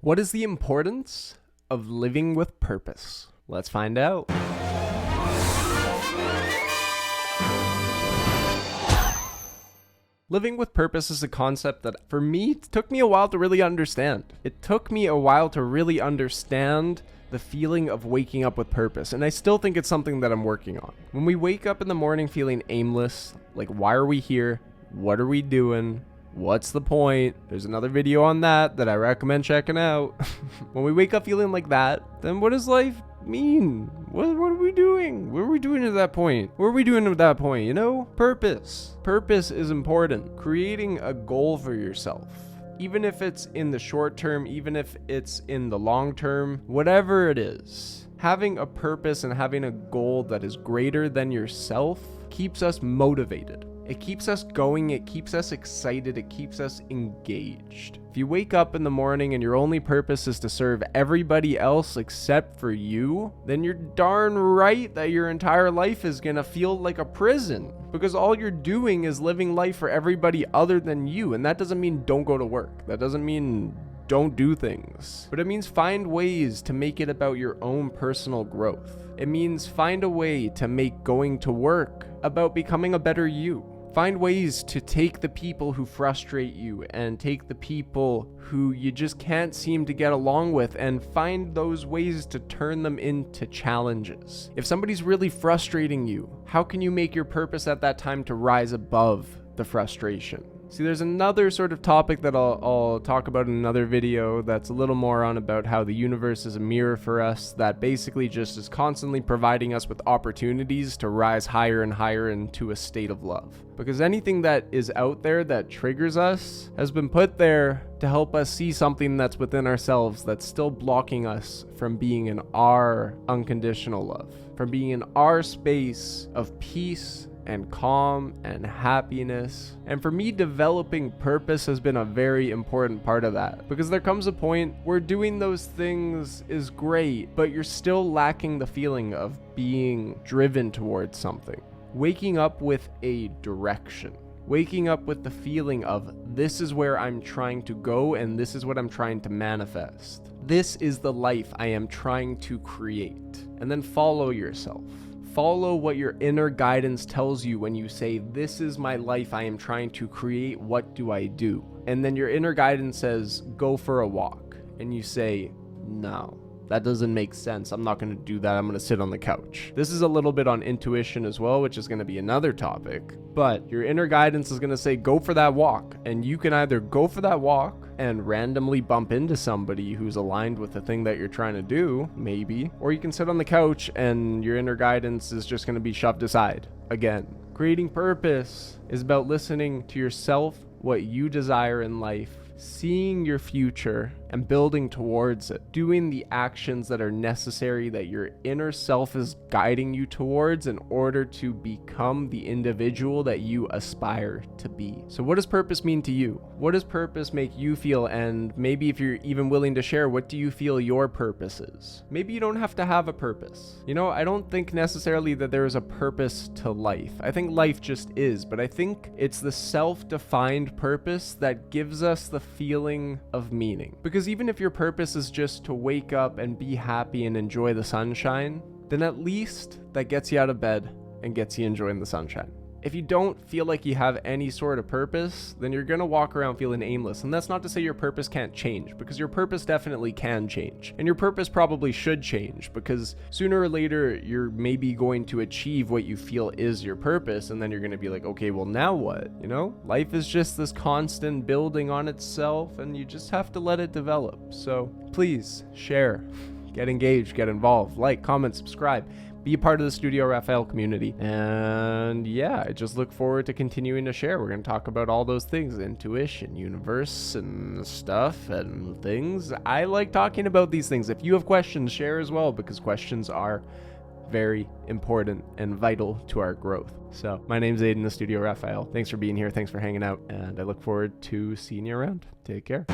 What is the importance of living with purpose? Let's find out. Living with purpose is a concept that, for me, took me a while to really understand. It took me a while to really understand the feeling of waking up with purpose, and I still think it's something that I'm working on. When we wake up in the morning feeling aimless, like why are we here? What are we doing? What's the point? There's another video on that I recommend checking out. When we wake up feeling like that, then what does life mean? What are we doing? What are we doing at that point? What are we doing at that point? You know? Purpose. Purpose is important. Creating a goal for yourself. Even if it's in the short term, even if it's in the long term, whatever it is, having a purpose and having a goal that is greater than yourself keeps us motivated. It keeps us going, it keeps us excited, it keeps us engaged. If you wake up in the morning and your only purpose is to serve everybody else except for you, then you're darn right that your entire life is gonna feel like a prison. Because all you're doing is living life for everybody other than you. And that doesn't mean don't go to work. That doesn't mean don't do things. But it means find ways to make it about your own personal growth. It means find a way to make going to work about becoming a better you. Find ways to take the people who frustrate you and take the people who you just can't seem to get along with and find those ways to turn them into challenges. If somebody's really frustrating you, how can you make your purpose at that time to rise above the frustration? See, there's another sort of topic that I'll talk about in another video that's a little more on about how the universe is a mirror for us that basically just is constantly providing us with opportunities to rise higher and higher into a state of love. Because anything that is out there that triggers us has been put there to help us see something that's within ourselves that's still blocking us from being in our unconditional love, from being in our space of peace and calm and happiness. And for me, developing purpose has been a very important part of that, because there comes a point where doing those things is great, but you're still lacking the feeling of being driven towards something. Waking up with a direction. Waking up with the feeling of this is where I'm trying to go and this is what I'm trying to manifest. This is the life I am trying to create. And then follow yourself. Follow what your inner guidance tells you when you say, this is my life I am trying to create, what do I do? And then your inner guidance says, go for a walk. And you say, no, that doesn't make sense. I'm not going to do that. I'm going to sit on the couch. This is a little bit on intuition as well, which is going to be another topic. But your inner guidance is going to say, go for that walk. And you can either go for that walk and randomly bump into somebody who's aligned with the thing that you're trying to do, maybe, or you can sit on the couch and your inner guidance is just going to be shoved aside. Again, creating purpose is about listening to yourself, what you desire in life, seeing your future and building towards it, doing the actions that are necessary that your inner self is guiding you towards in order to become the individual that you aspire to be. So what does purpose mean to you? What does purpose make you feel? And maybe if you're even willing to share, what do you feel your purpose is? Maybe you don't have to have a purpose. You know, I don't think necessarily that there is a purpose to life. I think life just is, but I think it's the self-defined purpose that gives us the feeling of meaning. Because even if your purpose is just to wake up and be happy and enjoy the sunshine, then at least that gets you out of bed and gets you enjoying the sunshine. If you don't feel like you have any sort of purpose, then you're gonna walk around feeling aimless. And that's not to say your purpose can't change, because your purpose definitely can change. And your purpose probably should change, because sooner or later, you're maybe going to achieve what you feel is your purpose. And then you're gonna be like, okay, well now what? You know, life is just this constant building on itself and you just have to let it develop. So please share, get engaged, get involved, like, comment, subscribe. Be a part of the Studio Raphael community. And yeah, I just look forward to continuing to share. We're going to talk about all those things, intuition, universe, and stuff and things. I like talking about these things. If you have questions, share as well, because questions are very important and vital to our growth. So my name's Aiden, the Studio Raphael. Thanks for being here. Thanks for hanging out. And I look forward to seeing you around. Take care.